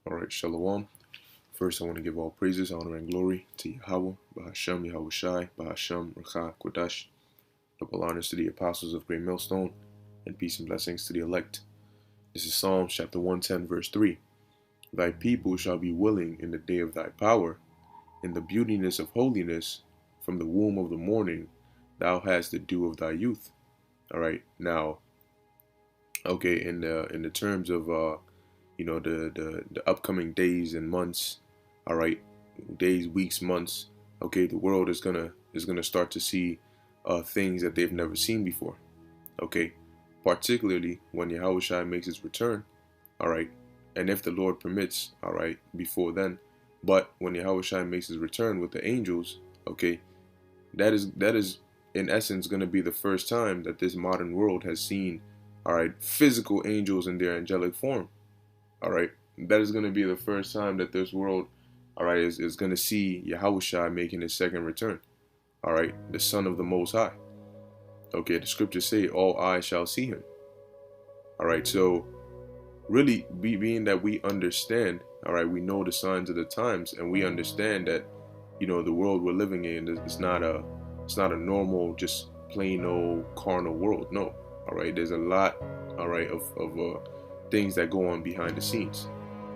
All right, Shalom. First, I want to give all praises, honor, and glory to Yahweh, Bahashem, Yahweh Shai, Bahashem, Rakha, Kodash. Double honors to the apostles of Great Millstone, and peace and blessings to the elect. This is Psalms chapter 110, verse 3. Thy people shall be willing in the day of thy power, in the beautiness of holiness, from the womb of the morning, thou hast the dew of thy youth. All right, now, okay, in the terms of the upcoming days and months, all right, days, weeks, months, okay, the world is gonna start to see things that they've never seen before, okay, particularly when Yahushua makes his return, all right, and if the Lord permits, all right, before then, but when Yahushua makes his return with the angels, okay, that is in essence going to be the first time that this modern world has seen, all right, physical angels in their angelic form. All right, that is going to be the first time that this world, all right, is going to see Yahushua making his second return. All right, the Son of the Most High. Okay, the scriptures say all eyes shall see him. All right, so really being that we understand, all right, we know the signs of the times, and we understand that, the world we're living in is not a normal, just plain old carnal world. No, all right, there's a lot, all right, of things that go on behind the scenes.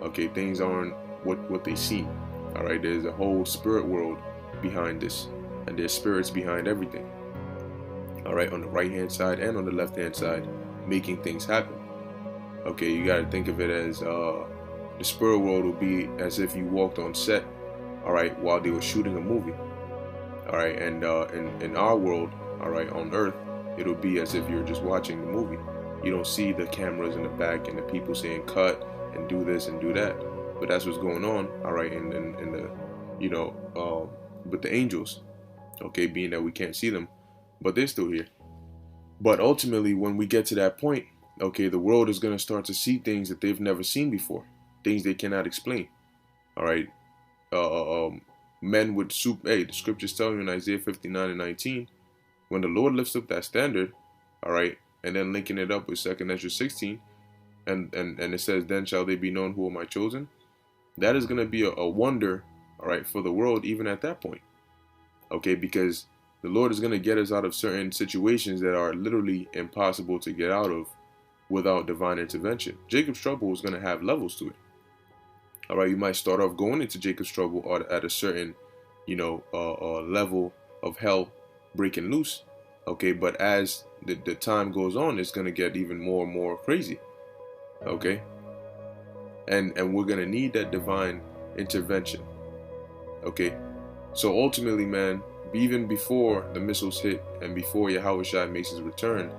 Okay, things aren't what they seem. All right, there's a whole spirit world behind this, and there's spirits behind everything. All right, on the right hand side and on the left hand side, making things happen. Okay, you got to think of it as the spirit world will be as if you walked on set, all right, while they were shooting a movie. All right, and in our world, all right, on Earth, it'll be as if you're just watching the movie. You don't see the cameras in the back and the people saying cut and do this and do that. But that's what's going on, all right, in the, with the angels, okay, being that we can't see them, but they're still here. But ultimately, when we get to that point, okay, the world is going to start to see things that they've never seen before, things they cannot explain, all right. Men with soup. Hey, the scriptures tell you in Isaiah 59:19, when the Lord lifts up that standard, all right, and then linking it up with 2 Ezra 16, and it says, then shall they be known who are my chosen. That is going to be a wonder, all right, for the world even at that point, okay, because the Lord is going to get us out of certain situations that are literally impossible to get out of without divine intervention. Jacob's trouble is going to have levels to it. All right, you might start off going into Jacob's trouble at a certain, level of hell breaking loose. Okay, but as the time goes on, it's going to get even more and more crazy. Okay, and we're going to need that divine intervention. Okay, so ultimately, man, even before the missiles hit and before Yahushua makes his return,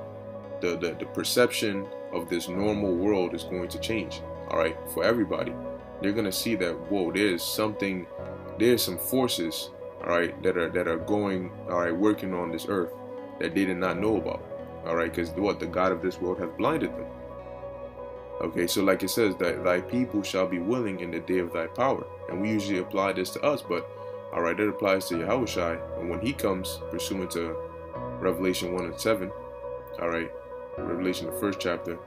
the perception of this normal world is going to change. All right, for everybody. They're gonna see that, whoa, there's some forces, all right, that are going, all right, working on this earth that they did not know about, all right, because the God of this world has blinded them. Okay, so like it says that thy people shall be willing in the day of thy power, and we usually apply this to us, but all right, that applies to Yahushua, and when he comes, pursuant to Revelation 1:7, all right, Revelation the first chapter.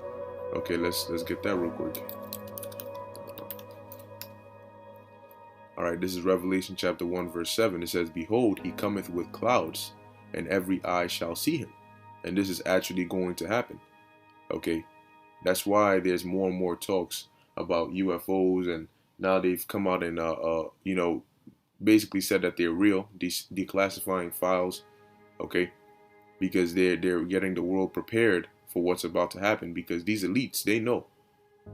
Okay, let's get that real quick. All right, this is Revelation chapter 1, verse 7. It says, behold, he cometh with clouds, and every eye shall see him. And this is actually going to happen. Okay, that's why there's more and more talks about UFOs, and now they've come out and, basically said that they're real, declassifying files, okay, because they're getting the world prepared for what's about to happen, because these elites, they know.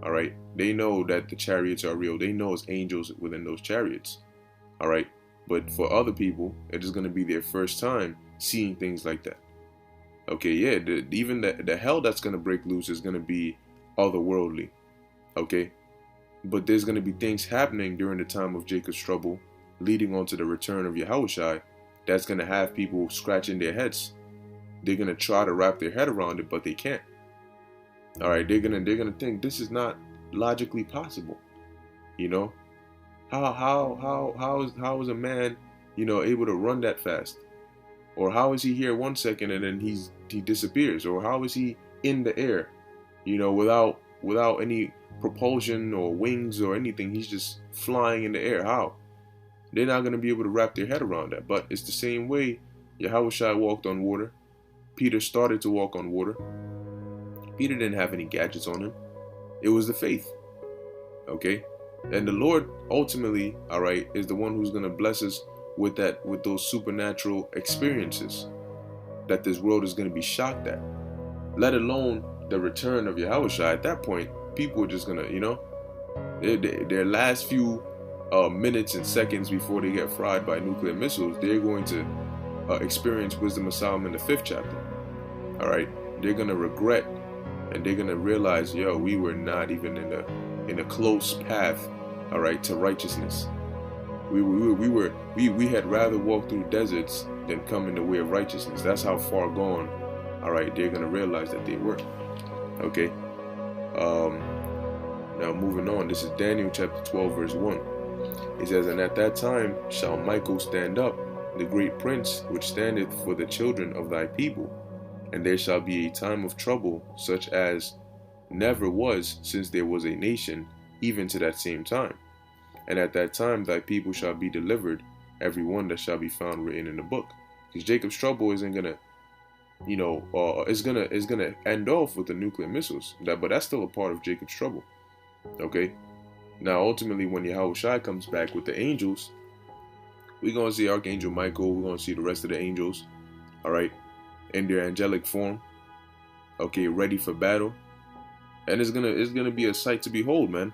All right, they know that the chariots are real. They know it's angels within those chariots. All right, but for other people, it is going to be their first time seeing things like that. Okay, yeah, even the hell that's going to break loose is going to be otherworldly. Okay, but there's going to be things happening during the time of Jacob's trouble, leading on to the return of Yahushua, that's going to have people scratching their heads. They're going to try to wrap their head around it, but they can't. All right, they're gonna think this is not logically possible. How is a man, able to run that fast? Or how is he here 1 second and then he disappears? Or how is he in the air, without any propulsion or wings or anything. He's just flying in the air. How? They're not going to be able to wrap their head around that. But it's the same way Yahushua walked on water. Peter started to walk on water. Peter didn't have any gadgets on him. It was the faith. Okay? And the Lord ultimately, all right, is the one who's going to bless us with those supernatural experiences that this world is going to be shocked at. Let alone the return of Yahushua. At that point, people are just going to, their last few minutes and seconds before they get fried by nuclear missiles, they're going to experience Wisdom of Solomon, the 5th chapter. All right? They're going to regret, and they're going to realize, yo, we were not even in a close path, all right, to righteousness. We had rather walk through deserts than come in the way of righteousness. That's how far gone, all right, they're going to realize that they were. Okay? Now moving on, this is Daniel chapter 12, verse 1. It says, "And at that time shall Michael stand up, the great prince, which standeth for the children of thy people. And there shall be a time of trouble, such as never was since there was a nation, even to that same time. And at that time thy people shall be delivered, every one that shall be found written in the book." Because Jacob's trouble isn't gonna, it's gonna end off with the nuclear missiles. But that's still a part of Jacob's trouble. Okay. Now ultimately, when Yahushua comes back with the angels, we're gonna see Archangel Michael. We're gonna see the rest of the angels. All right, in their angelic form. Okay, ready for battle. And it's gonna be a sight to behold, man.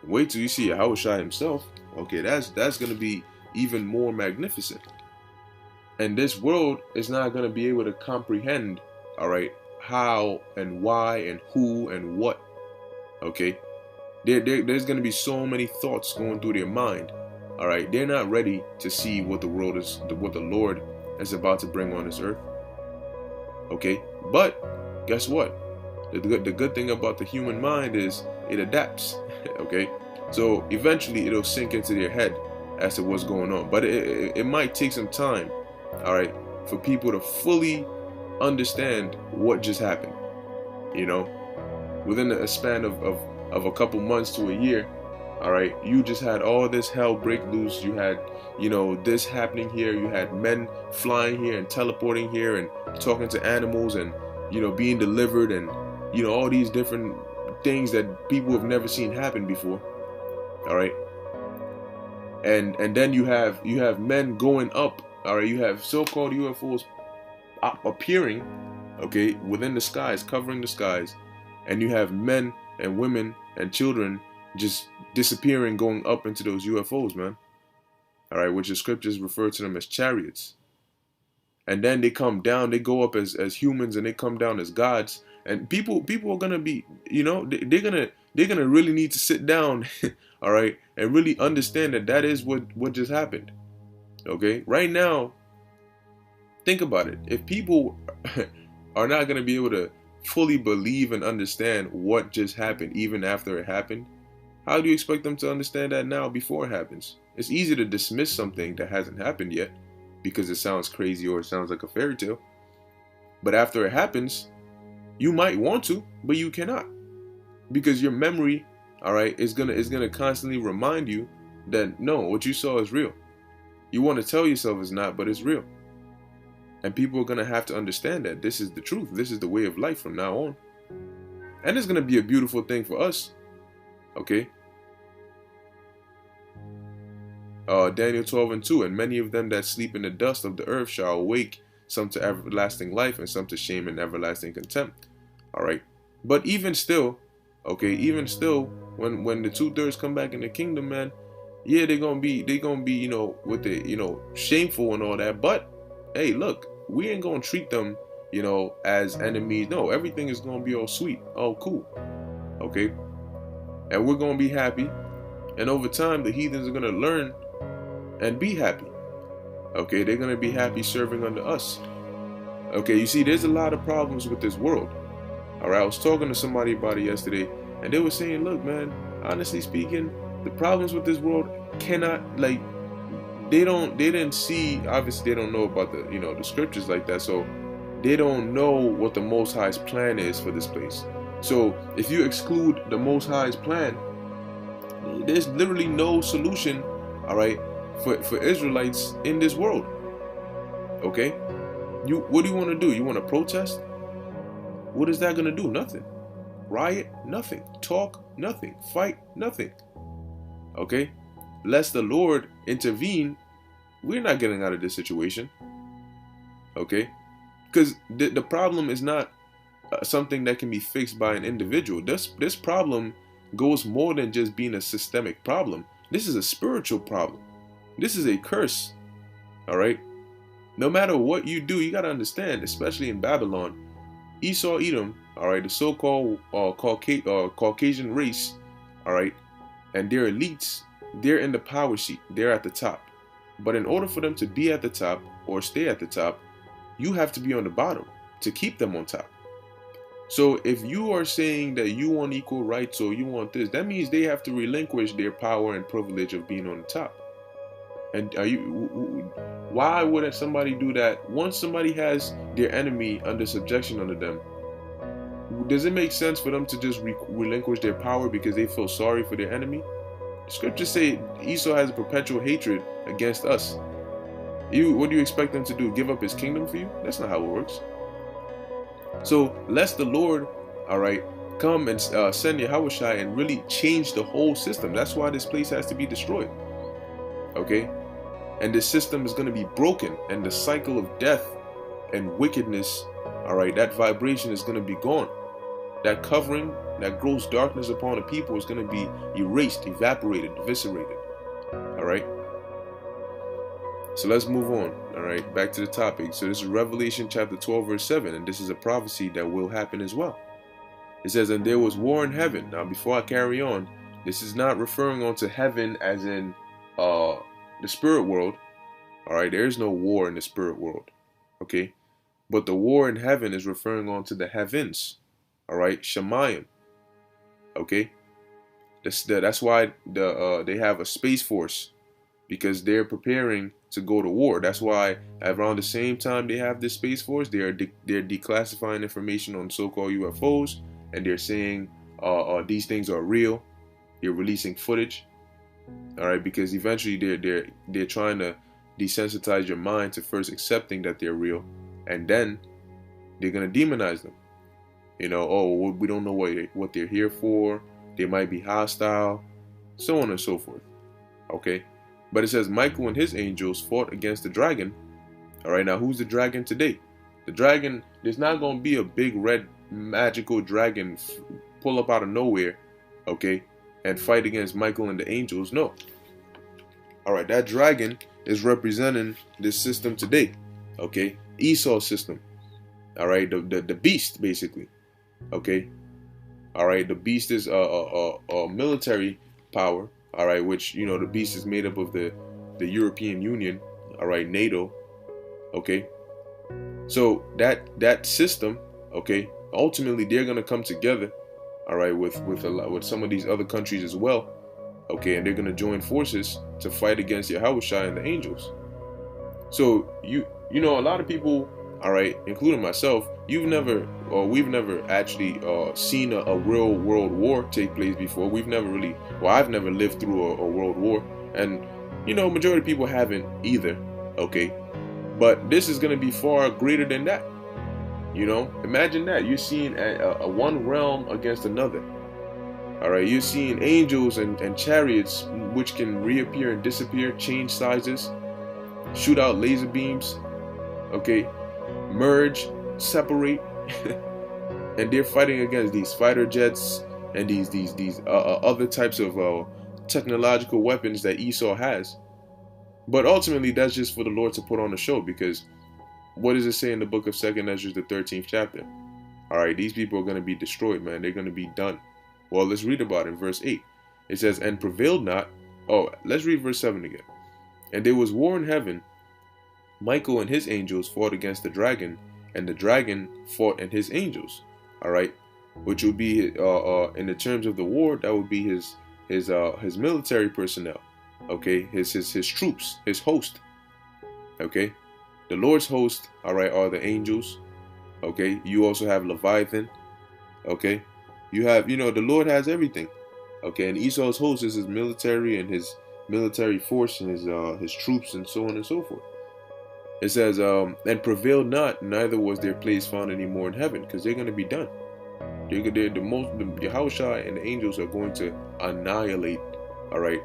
Wait till you see Yahushua himself. Okay, that's gonna be even more magnificent. And this world is not gonna be able to comprehend, all right, how and why and who and what. Okay, there's gonna be so many thoughts going through their mind. All right, they're not ready to see what the Lord is about to bring on this earth. Okay, but guess what? The good thing about the human mind is it adapts. Okay, so eventually it'll sink into their head as to what's going on. But it might take some time, all right, for people to fully understand what just happened. Within a span of a couple months to a year, all right, you just had all this hell break loose. You had, this happening here. You had men flying here and teleporting here and talking to animals and, being delivered and, all these different things that people have never seen happen before. All right. And then you have men going up. All right. You have so-called UFOs appearing, okay, within the skies, covering the skies. And you have men and women and children just disappearing, going up into those UFOs, man. All right, which the scriptures refer to them as chariots. And then they come down, they go up as humans, and they come down as gods. And people are gonna be, they're gonna really need to sit down, all right, and really understand that is what just happened. Okay, right now, think about it. If people are not gonna be able to fully believe and understand what just happened, even after it happened, how do you expect them to understand that now before it happens? It's easy to dismiss something that hasn't happened yet because it sounds crazy or it sounds like a fairy tale. But after it happens, you might want to, but you cannot. Because your memory, all right, is gonna constantly remind you that no, what you saw is real. You want to tell yourself it's not, but it's real. And people are gonna have to understand that this is the truth. This is the way of life from now on. And it's gonna be a beautiful thing for us. Okay. Daniel 12:2, "And many of them that sleep in the dust of the earth shall awake, some to everlasting life and some to shame and everlasting contempt." All right. But even still, okay, when the 2/3 come back in the kingdom, man, yeah, they're gonna be, with the, shameful and all that. But hey, look, we ain't gonna treat them, as enemies. No, everything is gonna be all sweet, all cool. Okay. And we're gonna be happy. And over time, the heathens are gonna learn and be happy. Okay, they're gonna be happy serving under us. Okay, you see, there's a lot of problems with this world. All right, I was talking to somebody about it yesterday, and they were saying, look, man, honestly speaking, the problems with this world cannot, they didn't see, obviously they don't know about the, the scriptures like that, so they don't know what the Most High's plan is for this place. So if you exclude the Most High's plan, there's literally no solution, all right, for Israelites in this world. Okay, what do you want to do? You want to protest? What is that going to do? Nothing. Riot? Nothing. Talk? Nothing. Fight? Nothing. Okay, lest the Lord intervene, we're not getting out of this situation. Okay, because the problem is not something that can be fixed by an individual. This problem goes more than just being a systemic problem. This is a spiritual problem. This is a curse. All right, no matter what you do, you got to understand, especially in Babylon, Esau, Edom, all right, the so-called Caucasian race, all right, and their elites, they're in the power seat. They're at the top. But in order for them to be at the top or stay at the top, you have to be on the bottom to keep them on top. So if you are saying that you want equal rights or you want this, that means they have to relinquish their power and privilege of being on the top. And why would somebody do that once somebody has their enemy under subjection under them? Does it make sense for them to just relinquish their power because they feel sorry for their enemy? Scriptures say Esau has a perpetual hatred against us. What do you expect them to do? Give up his kingdom for you? That's not how it works. So lest the Lord, all right, come and send Yahushua and really change the whole system. That's why this place has to be destroyed. Okay, and this system is going to be broken, and the cycle of death and wickedness, all right, that vibration is going to be gone. That covering that grows darkness upon the people is going to be erased, evaporated, eviscerated. All right. So let's move on. All right, back to the topic. So this is Revelation chapter 12, verse 7, and this is a prophecy that will happen as well. It says, and there was war in heaven. Now, before I carry on, this is not referring on to heaven as in the spirit world. All right, there is no war in the spirit world. Okay, but the war in heaven is referring on to the heavens. All right, Shemayim. Okay, that's why they have a space force, because they're preparing to go to war. That's why around the same time they have this space force, they're declassifying information on so-called UFOs, and they're saying these things are real. They're releasing footage. All right, because eventually they're trying to desensitize your mind to first accepting that they're real, and then they're gonna demonize them. You know, oh, we don't know what they're here for. They might be hostile, so on and so forth. Okay, but it says Michael and his angels fought against the dragon. All right, now who's the dragon today? The dragon, there's not going to be a big red magical dragon pull up out of nowhere, okay, and fight against Michael and the angels. No. All right, that dragon is representing this system today, okay, Esau's system. All right, the beast basically. Okay, all right, the beast is a military power. All right, which, you know, the beast is made up of the European Union. All right, NATO. Okay, so that system, okay, ultimately they're gonna come together. All right, with some of these other countries as well. Okay, and they're gonna join forces to fight against Yahushua and the angels. So you know, a lot of people, all right, including myself, we've never actually seen a real world war take place before. We've never really, well, I've never lived through a world war, and you know, majority of people haven't either. Okay, but this is going to be far greater than that. You know, imagine that you're seeing a one realm against another. All right, you're seeing angels and chariots which can reappear and disappear, change sizes, shoot out laser beams. Okay, merge, separate, and they're fighting against these fighter jets and these other types of technological weapons that Esau has. But ultimately, that's just for the Lord to put on a show, because what does it say in the book of 2nd Ezra, the 13th chapter? All right, these people are going to be destroyed, man. They're going to be done. Well, let's read about it in verse 8. It says, and prevailed not. Oh, let's read verse 7 again. And there was war in heaven. Michael and his angels fought against the dragon, and the dragon fought and his angels. All right, which would be in the terms of the war, that would be his military personnel. Okay, his troops, his host. Okay, the Lord's host, all right, are the angels. Okay, you also have Leviathan. Okay, You have, the Lord has everything. Okay, and Esau's host is his military and his military force and his troops and so on and so forth. It says, and prevailed not, neither was their place found anymore in heaven, because they're going to be done. The Yahushua and the angels are going to annihilate, all right,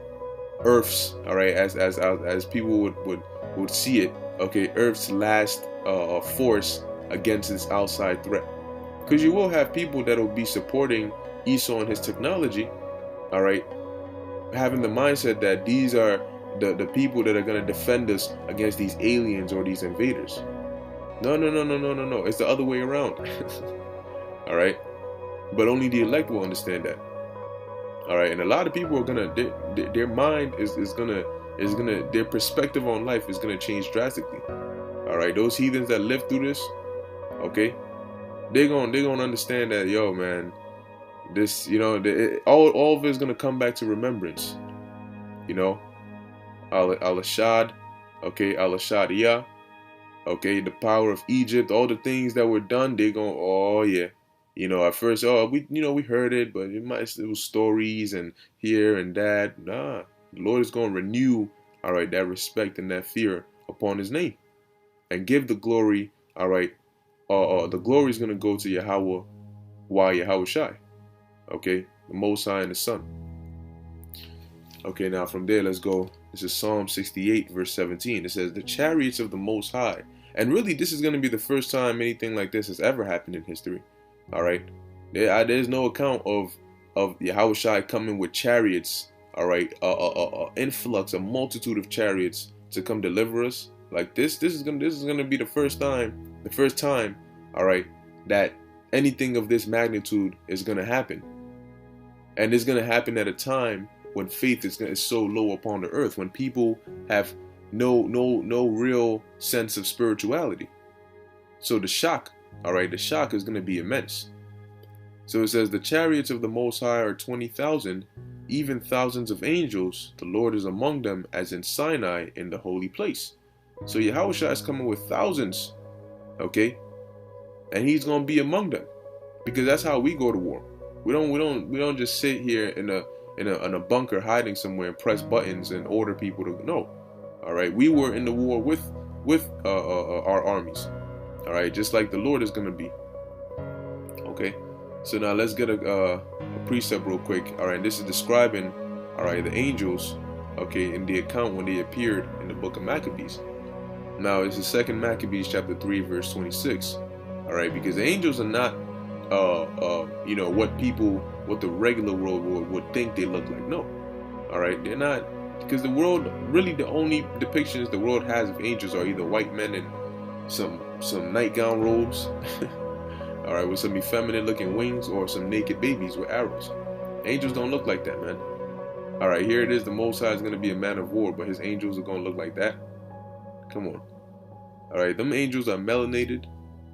Earth's, all right, as people would see it, okay, Earth's last force against this outside threat. Because you will have people that will be supporting Esau and his technology, all right, having the mindset that these are the people that are going to defend us against these aliens or these invaders. No. It's the other way around. All right. But only the elect will understand that. All right. And a lot of people are going to, their mind is going to, their perspective on life is going to change drastically. All right. Those heathens that live through this, okay, they're going to understand that, yo, man, this, all of it is going to come back to remembrance. Al-Ashad, okay, Al-Ashadiyah, okay, the power of Egypt, all the things that were done, they're going, oh yeah, at first, we heard it, but it was stories and here and that. Nah, the Lord is going to renew, all right, that respect and that fear upon his name and give the glory, all right, the glory is going to go to Yahweh, Yahushai, okay, the Most High and the Son. Okay, now from there, let's go. This is Psalm 68, verse 17. It says, the chariots of the Most High. And really, this is going to be the first time anything like this has ever happened in history. All right. There's no account of Yahushua coming with chariots. All right. Influx, a multitude of chariots to come deliver us. Like this is gonna be the first time. All right, that anything of this magnitude is gonna happen, and it's gonna happen at a time when faith is so low upon the earth, when people have no real sense of spirituality. So the shock, all right, the shock is going to be immense. So it says, the chariots of the Most High are 20,000, even thousands of angels. The Lord is among them as in Sinai in the holy place. So Yahushua is coming with thousands, okay, and he's going to be among them, because that's how we go to war. We don't just sit here in a bunker hiding somewhere and press buttons and order people to no. All right, we were in the war with our armies. All right, just like the Lord is going to be. Okay, so now let's get a precept real quick. All right, this is describing, all right, the angels, okay, in the account when they appeared in the book of Maccabees. Now it's the 2nd Maccabees chapter 3 verse 26. All right, because the angels are not what the regular world would think they look like. No, all right, they're not, because the world, really the only depictions the world has of angels are either white men in some nightgown robes, all right, with some effeminate looking wings, or some naked babies with arrows. Angels don't look like that, man. All right, here it is. The Most High is going to be a man of war, but his angels are going to look like that. Come on. All right, them angels are melanated,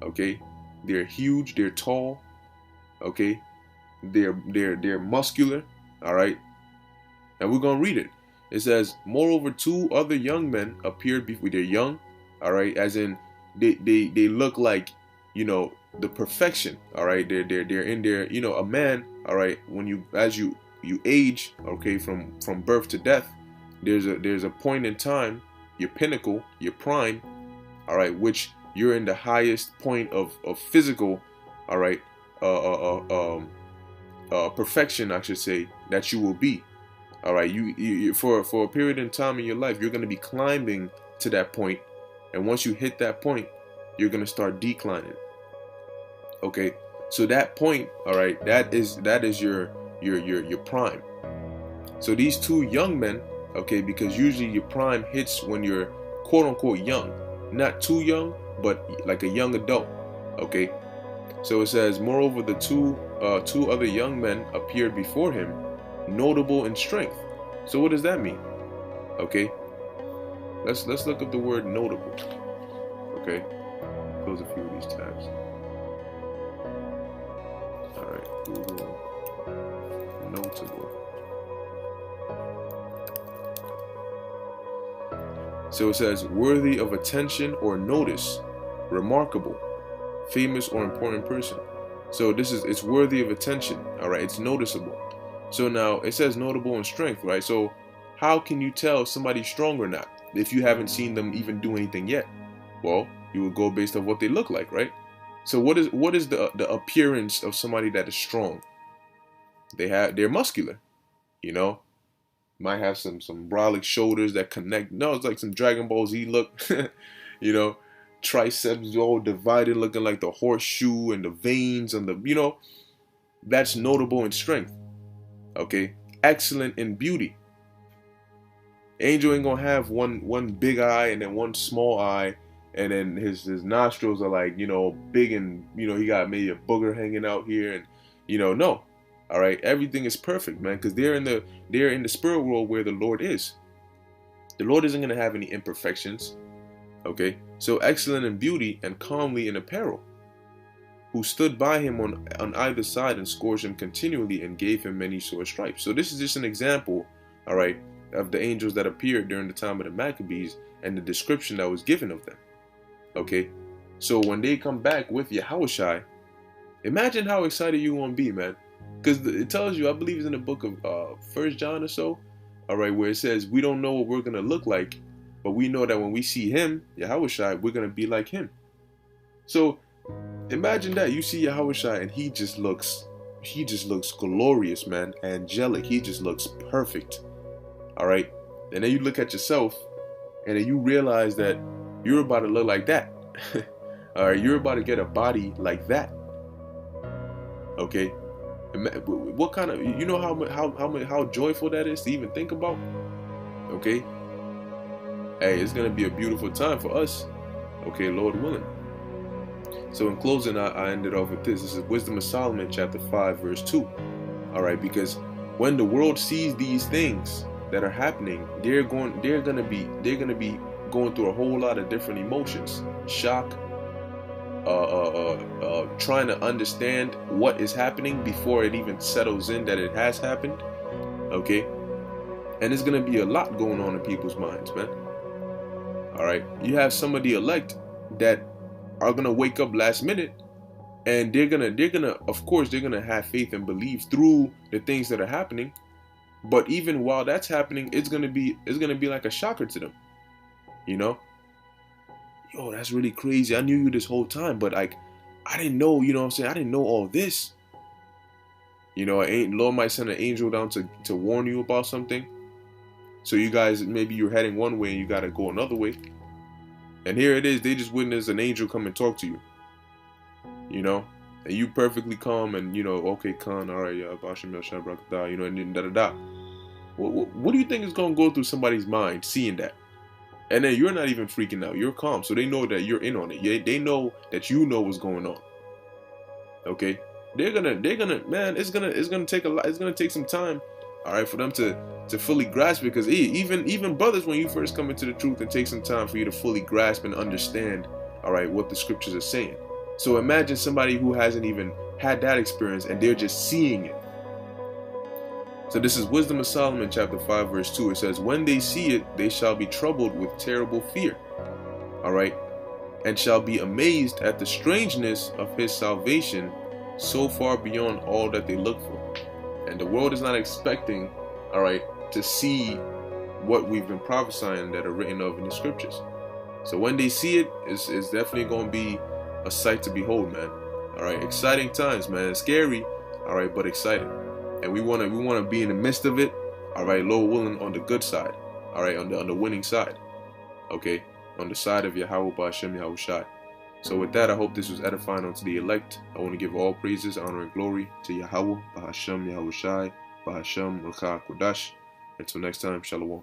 okay? They're huge, they're tall, okay? They're muscular, all right? And we're going to read it. It says, moreover, 2 other young men appeared before. They're young, all right? As in, they look like, the perfection, all right? They're in there, a man, all right? When as you age, okay, from birth to death, there's a point in time, your pinnacle, your prime, all right, which you're in the highest point of physical, all right, perfection, I should say, that you will be. All right, you for a period in time in your life, you're going to be climbing to that point, and once you hit that point, you're going to start declining. Okay, so that point, all right, that is your prime. So these 2 young men, okay, because usually your prime hits when you're quote unquote young, not too young, but like a young adult. Okay, so it says, moreover, the two other young men appeared before him, notable in strength. So what does that mean? Okay, let's look up the word notable. Okay, close a few of these tabs. All right, Google notable. So it says, worthy of attention or notice, remarkable, famous or important person. So it's worthy of attention. All right, it's noticeable. So now it says notable in strength, right? So how can you tell if somebody's strong or not if you haven't seen them even do anything yet? Well, you would go based on what they look like, right? So what is the appearance of somebody that is strong? They're muscular, you know, might have some brolic shoulders that connect. No, it's like some Dragon Ball Z look, you know, triceps all divided, looking like the horseshoe, and the veins and the, you know, that's notable in strength. Okay, excellent in beauty. Angel ain't gonna have one big eye and then one small eye, and then his nostrils are like, you know, big, and you know he got maybe a booger hanging out here, and you know, no. All right, everything is perfect, man, because they're in the spirit world where the Lord is. The Lord isn't gonna have any imperfections. Okay, so excellent in beauty and comely in apparel, who stood by him on either side and scourged him continually and gave him many sore stripes. So this is just an example, all right, of the angels that appeared during the time of the Maccabees and the description that was given of them. Okay, so when they come back with Yahushai, imagine how excited you want to be, man. Because it tells you, I believe it's in the book of 1 John or so, all right, where it says, we don't know what we're going to look like, but we know that when we see him, Yahushai, we're going to be like him. So imagine that you see Yahushai and he just looks glorious, man, angelic. He just looks perfect. All right. And then you look at yourself and then you realize that you're about to look like that. All right. You're about to get a body like that. Okay. What kind of, you know how joyful that is to even think about? Okay. Hey, it's going to be a beautiful time for us. Okay. Lord willing. So in closing, I ended off with this. This is Wisdom of Solomon, chapter 5, verse 2. All right. Because when the world sees these things that are happening, they're gonna be going through a whole lot of different emotions. Shock, trying to understand what is happening before it even settles in that it has happened. Okay, and there's gonna be a lot going on in people's minds, man. All right, you have some of the elect that are gonna wake up last minute, and they're gonna of course they're gonna have faith and believe through the things that are happening. But even while that's happening, it's gonna be like a shocker to them. You know? Yo, that's really crazy. I knew you this whole time, but like I didn't know, you know what I'm saying? I didn't know all this. You know, Lord might send an angel down to warn you about something. So you guys, maybe you're heading one way and you gotta go another way. And here it is, they just witness an angel come and talk to you. You know? And you perfectly calm and, you know, okay, Khan, all right, yeah, you know, and then da-da-da. What do you think is going to go through somebody's mind seeing that? And then you're not even freaking out. You're calm. So they know that you're in on it. They know that you know what's going on. Okay? They're gonna, man, it's gonna take a lot. It's gonna take some time, all right, for them to fully grasp it. Because even brothers, when you first come into the truth, it takes some time for you to fully grasp and understand, all right, what the scriptures are saying. So imagine somebody who hasn't even had that experience and they're just seeing it. So this is Wisdom of Solomon, chapter 5, verse 2. It says, when they see it, they shall be troubled with terrible fear. All right. And shall be amazed at the strangeness of his salvation, so far beyond all that they look for. And the world is not expecting, all right, to see what we've been prophesying that are written of in the scriptures. So when they see it, it's definitely going to be a sight to behold, man. All right, exciting times, man. It's scary, all right, but exciting. And we want to be in the midst of it, all right, Lord willing, on the good side, all right, on the winning side, okay, on the side of Yahweh Ba'Shem Yahushai. So with that, I hope this was edifying unto the elect. I want to give all praises, honor, and glory to Yahweh Ba'Shem Yahushai, Ba'Shem Rucha Kodash. Until next time, Shalom.